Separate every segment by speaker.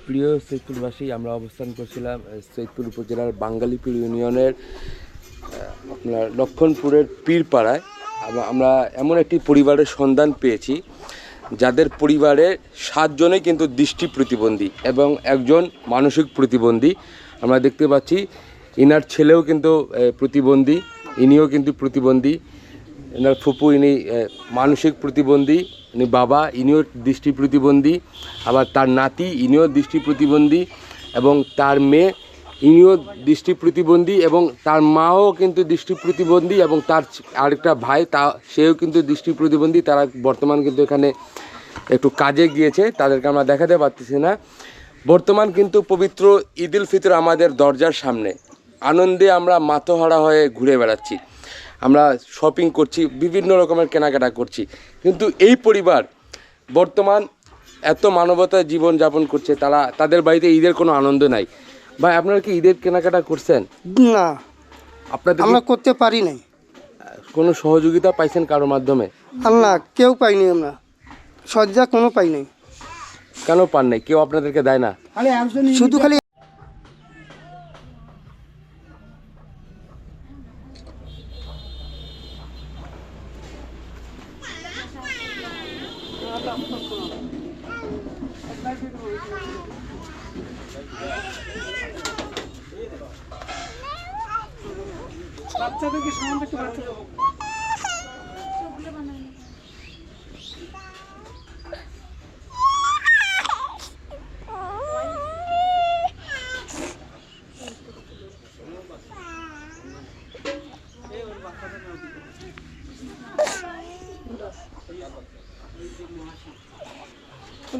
Speaker 1: প্রিয় সৈয়দপুরবাসী, আমরা অবস্থান করছিলাম সৈয়দপুর উপজেলার বাঙ্গালীপুর ইউনিয়নের আপনার লক্ষণপুরের পীরপাড়ায়। আমরা এমন একটি পরিবারের সন্ধান পেয়েছি যাদের পরিবারের 7 জনেই কিন্তু দৃষ্টি প্রতিবন্ধী এবং একজন মানসিক প্রতিবন্ধী। আমরা দেখতে পাচ্ছি ইনার ছেলেও কিন্তু প্রতিবন্ধী, ইনিও কিন্তু প্রতিবন্ধী। এনার ফুপু ইনি মানসিক প্রতিবন্ধী, ইনি বাবা, ইনিও দৃষ্টি প্রতিবন্ধী। আবার তার নাতি, ইনিও দৃষ্টি প্রতিবন্ধী এবং তার মেয়ে, ইনিও দৃষ্টি প্রতিবন্ধী এবং তার মাও কিন্তু দৃষ্টি প্রতিবন্ধী এবং তার আরেকটা ভাই সেও কিন্তু দৃষ্টি প্রতিবন্ধী। তারা বর্তমান কিন্তু এখানে একটু কাজে গিয়েছে, তাদেরকে আমরা দেখাতে পারতেছি না। বর্তমান কিন্তু পবিত্র ঈদ উল ফিতর আমাদের দরজার সামনে, আনন্দে আমরা মাথোহারা হয়ে ঘুরে বেড়াচ্ছি, আমরা শপিং করছি, বিভিন্ন রকমের কেনাকাটা করছি, কিন্তু এই পরিবার বর্তমান এত মানবতার জীবন যাপন করছে, তাদের বাড়িতে ঈদের কোনো আনন্দ নাই। ভাই, আপনারা কি ঈদের কেনাকাটা করছেন?
Speaker 2: না,
Speaker 1: আপনাদের
Speaker 2: আমরা করতে পারি নাই।
Speaker 1: কোনো সহযোগিতা পাইছেন কারোর মাধ্যমে?
Speaker 2: না, কেউ পাইনি, আমরা সজ্জা কোনো পাই নাই।
Speaker 1: কেন পান নাই? কেউ আপনাদেরকে দেয় না?
Speaker 2: শুধু খালি বাচ্চাদেরকে সামনে একটু বাচ্চা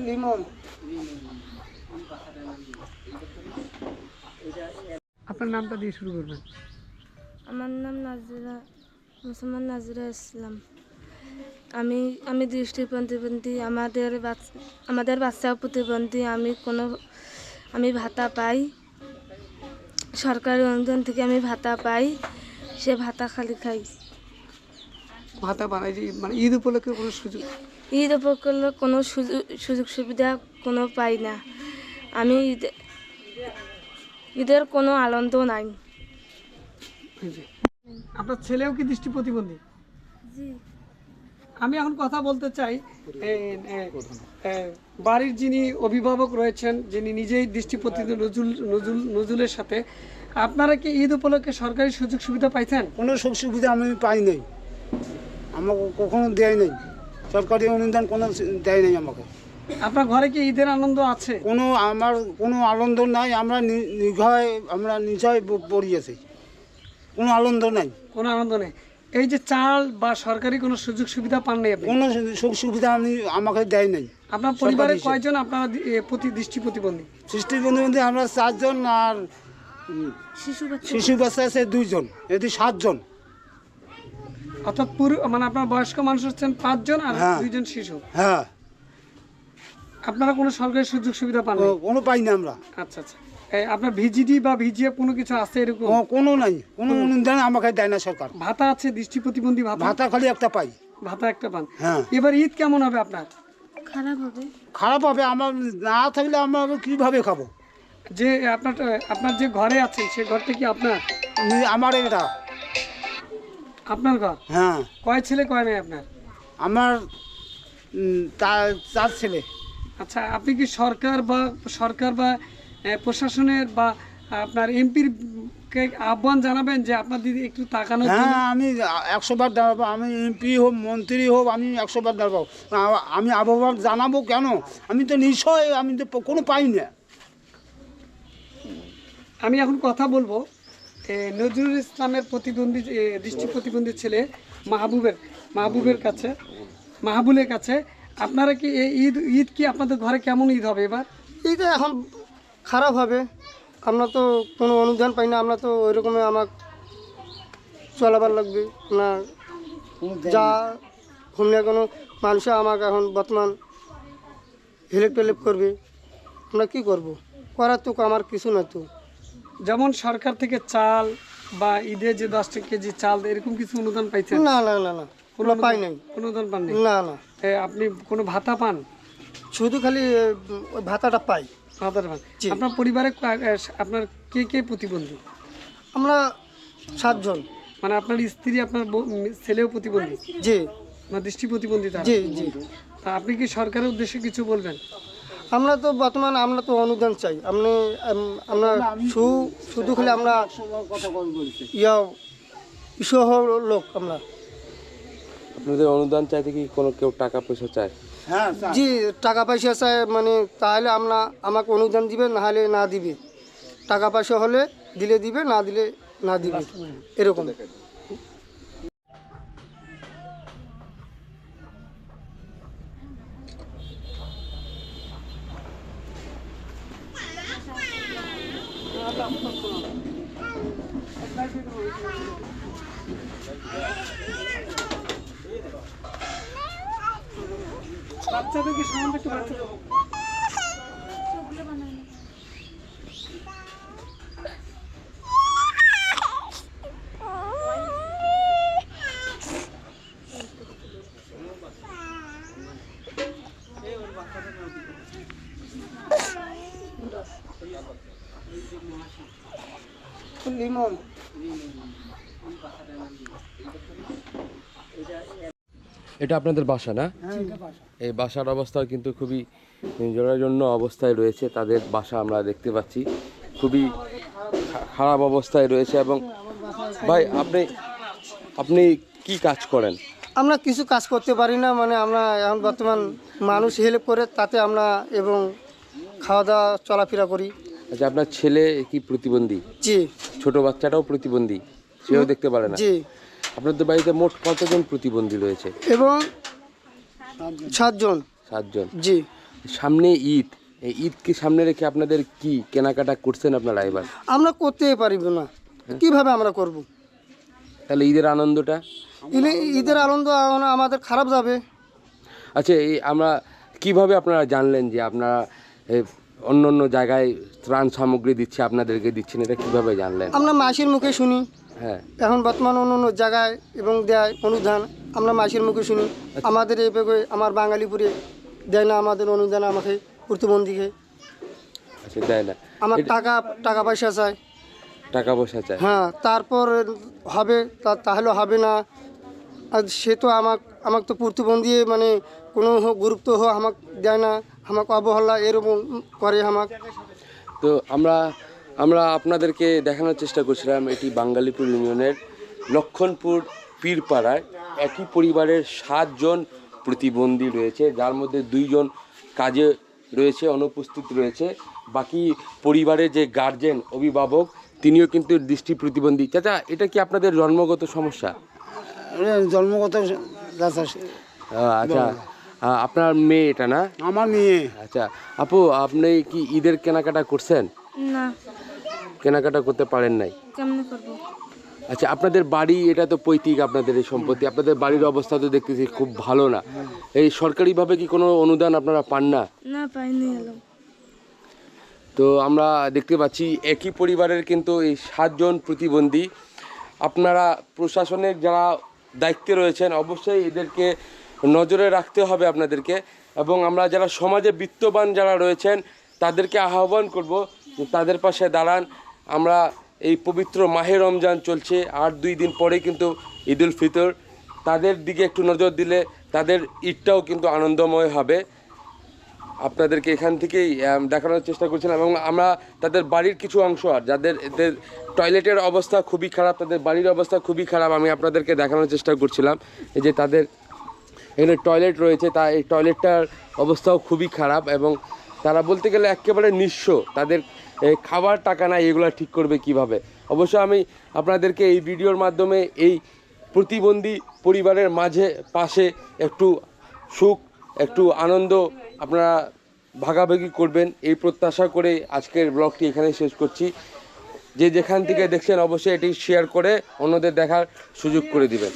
Speaker 2: লিমন। আপনার নামটা দিয়ে শুরু করবেন।
Speaker 3: আমার নাম নাজিরা, মুসলমান নাজিরা ইসলাম। আমি দৃষ্টি প্রতিবন্ধী, আমাদের বাচ্চাও প্রতিবন্ধী। আমি ভাতা পাই, সরকারি অনুদান থেকে আমি ভাতা পাই, সে ভাতা খালি খাই।
Speaker 2: ভাতা বানাই যে মানে ঈদ উপলক্ষে কোনো সুযোগ?
Speaker 3: ঈদ উপলক্ষে কোনো সুযোগ সুবিধা কোনো পাই না। আমি ঈদের কোনো আনন্দ নাই।
Speaker 2: আপনার ছেলেও কি দৃষ্টি প্রতিবন্ধী?
Speaker 3: জি।
Speaker 2: আমি এখন কথা বলতে চাই বাড়ির যিনি অভিভাবক রয়েছেন, যিনি নিজেই দৃষ্টি প্রতিবন্ধী নজরুলের সাথে, আপনারা কি ঈদ উপলক্ষে সরকারি সুযোগ সুবিধা পাইছেন?
Speaker 4: কোনো সুযোগ সুবিধা আমি পাই নাই, আমাকে কখনো দেয় নাই, সরকারি অনুদান কোনো দেয় নাই আমাকে।
Speaker 2: আপনার ঘরে কি ঈদের আনন্দ আছে?
Speaker 4: আমার কোনো আনন্দ নাই, আমরা নিশ্চয় পড়িয়েছি, কোনো আনন্দ নাই।
Speaker 2: কোনো আনন্দ নেই। এই যে চাল বা সরকারি কোনো সুযোগ সুবিধা পান নাই আপনি?
Speaker 4: কোনো সুযোগ সুবিধা আমাকে দেয় নাই।
Speaker 2: আপনার পরিবারে কয়জন আপনারা দৃষ্টি প্রতিবন্ধী?
Speaker 4: সৃষ্টি বন্ধু আমরা 4 জন, আর শিশু বাচ্চা আছে 2 জন, এটি 7 জন।
Speaker 2: অর্থাৎ মানে আপনার বয়স্ক মানুষ হচ্ছেন 5 জন আর 2 জন শিশু।
Speaker 4: হ্যাঁ।
Speaker 2: আপনারা কোনো সরকারি সুযোগ সুবিধা পান না?
Speaker 4: কোনো পাই না আমরা।
Speaker 2: আচ্ছা আচ্ছা। আপনার ভিজিডি বা ভিজিএফ কোনো কিছু আছে এরকম?
Speaker 4: কোনো নাই, কোনো অনুদান আমাকে দেয় না সরকার।
Speaker 2: ভাতা আছে দৃষ্টি প্রতিবন্ধী ভাতা?
Speaker 4: ভাতা খালি একটা পাই।
Speaker 2: ভাতা একটা পান।
Speaker 4: হ্যাঁ।
Speaker 2: এবার ঈদ কেমন হবে আপনার?
Speaker 3: খারাপ হবে।
Speaker 4: আমার না থাকলে আমরা কিভাবে খাবো?
Speaker 2: যে আপনার যে ঘরে আছে সে ঘরটা কি আপনার?
Speaker 4: আমার এটা
Speaker 2: আপনার ঘর?
Speaker 4: হ্যাঁ।
Speaker 2: কয় ছেলে কয় মেয়ে আপনার?
Speaker 4: আমার 4 ছেলে।
Speaker 2: আচ্ছা, আপনি কি সরকার বা প্রশাসনের বা আপনার এমপির কে আহ্বান জানাবেন যে আপনার দিদি একটু তাকানোর জন্য?
Speaker 4: হ্যাঁ, আমি 100 বার দাঁড়াবো, আমি এমপি হোক মন্ত্রী হোক, আমি 100 বার দাঁড়াবো। আমি আহ্বান জানাবো কেন? আমি তো নিশ্চয়, আমি তো কোনো পাই না।
Speaker 2: আমি এখন কথা বলবো নজরুল ইসলামের দৃষ্টি প্রতিবন্ধী ছেলে মাহবুবের কাছে। আপনারা কি এই ঈদ কি আপনাদের ঘরে কেমন ঈদ হবে এবার?
Speaker 5: ঈদ এখন খারাপ হবে, আমরা তো কোনো অনুদান পাই না, আমরা তো ওই রকমে আমার চলাবার লাগবে না, যা হোমলে কোনো মানুষ আমাকে এখন বর্তমান হেল্প টেলেপ করবে, আমরা কি করব? করার তো আমার কিছু না। তো
Speaker 2: যেমন সরকার থেকে চাল বা ঈদে যে 10 কেজি চাল এরকম কিছু অনুদান পাইছেন?
Speaker 5: না না না না, কোনো পাই নাই।
Speaker 2: অনুদান পান?
Speaker 5: না না।
Speaker 2: আপনি কোনো ভাতা পান?
Speaker 5: শুধু খালি ওই ভাতাটা পাই।
Speaker 2: ভাতার ভাত।
Speaker 5: জি।
Speaker 2: আপনার পরিবারে আপনার কে কে প্রতিবন্ধী?
Speaker 5: আমরা 7 জন।
Speaker 2: মানে আপনার স্ত্রী, আপনার ছেলেও প্রতিবন্ধী,
Speaker 5: জি
Speaker 2: না দৃষ্টি প্রতিবন্ধী তারা?
Speaker 5: জি জি।
Speaker 2: তা আপনি কি সরকারের উদ্দেশ্যে কিছু বলবেন?
Speaker 5: আমরা তো বর্তমানে আমরা তো অনুদান চাই। আমরা শুধু খালি আমরা ইসহ লোক আমরা।
Speaker 1: আপনাদের অনুদান চাইতে কি কোনো কেউ টাকা পয়সা চায়?
Speaker 4: হ্যাঁ
Speaker 5: জি, টাকা পয়সা চাই, মানে তাহলে আমাকে অনুদান দিবে, না হলে না দিবে। টাকা পয়সা হলে দিলে দিবে, না দিলে না দিবে, এরকম।
Speaker 2: বাচ্চাদেরকে সম্বন্ধে একটু বাচ্চাদের
Speaker 5: লিমন
Speaker 1: এটা আপনাদের বাসা না? এই বাসার অবস্থা কিন্তু খুবই জরাজন্য অবস্থায় রয়েছে। তাদের বাসা আমরা দেখতে পাচ্ছি খুবই খারাপ অবস্থায় রয়েছে। এবং ভাই আপনি কি কাজ করেন?
Speaker 5: আমরা কিছু কাজ করতে পারি না, মানে আমরা এখন বর্তমান মানুষ হেল্প করে তাতে আমরা এবং খাওয়া দাওয়া চলাফেরা করি।
Speaker 1: আচ্ছা, আপনার ছেলে কি প্রতিবন্ধী?
Speaker 5: জি
Speaker 1: ছোট বাচ্চাটাও প্রতিবন্ধী, সেও দেখতে পারে না?
Speaker 5: জি।
Speaker 1: আপনাদের বাড়িতে মোট কতজন প্রতিবন্ধী রয়েছে?
Speaker 5: এবং 7 জন।
Speaker 1: 7 জন।
Speaker 5: জি।
Speaker 1: সামনে ঈদ, এই ঈদকে সামনে রেখে আপনাদের কি কেনাকাটা করছেন আপনারা এবার?
Speaker 5: আমরা করতে পারিব না, কিভাবে আমরা করব?
Speaker 1: তাহলে ঈদের আনন্দটা?
Speaker 5: ঈদের আনন্দ আমাদের খারাপ যাবে।
Speaker 1: আচ্ছা, এই আমরা কিভাবে আপনারা জানলেন যে আপনারা অন্য অন্য জায়গায় ত্রাণ সামগ্রী দিচ্ছে, আপনাদেরকে দিচ্ছেন, এটা কিভাবে জানলেন?
Speaker 5: আমরা মাসির মুখে শুনি।
Speaker 1: হ্যাঁ।
Speaker 5: এখন বর্তমান অন্য অন্য জায়গায় এবং দেয় অনুদান, আমরা মাসির মুখে শুনি। আমাদের এইভাবে আমার বাঙালিপুরে দেয় না আমাদের অনুদান, আমাকে প্রতিবন্ধীকে।
Speaker 1: আচ্ছা, দেয় না?
Speaker 5: আমার টাকা পয়সা চাই।
Speaker 1: টাকা পয়সা চায়?
Speaker 5: হ্যাঁ, তারপর হবে তাহলে হবে না। আর সে তো আমাকে তো প্রতিবন্ধী, মানে কোনো গুরুত্ব আমাকে দেয় না, আমাকে অবহেলা এরকম করে আমাকে।
Speaker 1: তো আমরা আপনাদেরকে দেখানোর চেষ্টা করছিলাম এটি বাঙ্গালীপুর ইউনিয়নের লক্ষণপুর পীরপাড়ায় একই পরিবারের 7 জন প্রতিবন্ধী রয়েছে, যার মধ্যে 2 জন কাজে রয়েছে, অনুপস্থিত রয়েছে। বাকি পরিবারের যে গার্জেন, অভিভাবক, তিনিও কিন্তু দৃষ্টি প্রতিবন্ধী। চাচা, এটা কি আপনাদের জন্মগত সমস্যা?
Speaker 4: জন্মগত।
Speaker 1: আচ্ছা, আপনার মেয়ে এটা না?
Speaker 4: আমার মেয়ে।
Speaker 1: আচ্ছা আপু, আপনি কি ঈদের কেনাকাটা করছেন?
Speaker 3: না,
Speaker 1: কেনাকাটা করতে পারেন নাই?
Speaker 3: কেমনে করবো?
Speaker 1: আচ্ছা, আপনাদের বাড়ি, এটা তো পৈতৃক আপনাদের এই সম্পত্তি, আপনাদের বাড়ির অবস্থা তো দেখতেছি খুব ভালো না। এই সরকারিভাবে কি কোনো অনুদান আপনারা পান না?
Speaker 3: না, পাইনি এলাম।
Speaker 1: তো আমরা দেখতে পাচ্ছি একই পরিবারের কিন্তু এই 7 জন প্রতিবন্ধী। আপনারা প্রশাসনের যারা দায়িত্বে রয়েছেন অবশ্যই এদেরকে নজরে রাখতে হবে আপনাদেরকে। এবং আমরা যারা সমাজে বিত্তবান যারা রয়েছেন তাদেরকে আহ্বান করব যে তাদের পাশে দাঁড়ান। আমরা এই পবিত্র মাহে রমজান চলছে, আর 2 দিন পরে কিন্তু ঈদ উল ফিতর। তাদের দিকে একটু নজর দিলে তাদের ঈদটাও কিন্তু আনন্দময় হবে। আপনাদেরকে এখান থেকেই দেখানোর চেষ্টা করছিলাম। এবং আমরা তাদের বাড়ির কিছু অংশ, আর যাদের এদের টয়লেটের অবস্থা খুবই খারাপ, তাদের বাড়ির অবস্থা খুবই খারাপ, আমি আপনাদেরকে দেখানোর চেষ্টা করছিলাম। এই যে তাদের এখানে টয়লেট রয়েছে, তা এই টয়লেটটার অবস্থাও খুবই খারাপ এবং তারা বলতে গেলে একেবারে নিঃস্ব। তাদের খাবার টাকা নাই, এগুলো ঠিক করবে কিভাবে? অবশ্য আমি আপনাদেরকে এই ভিডিওর মাধ্যমে এই প্রতিবন্ধী পরিবারের মাঝে পাশে একটু সুখ, একটু আনন্দ আপনারা ভাগাভাগি করবেন, এই প্রত্যাশা করে আজকের ব্লগটি এখানে শেষ করছি। যে যেখান থেকে দেখছেন অবশ্যই এটি শেয়ার করে অন্যদের দেখার সুযোগ করে দিবেন।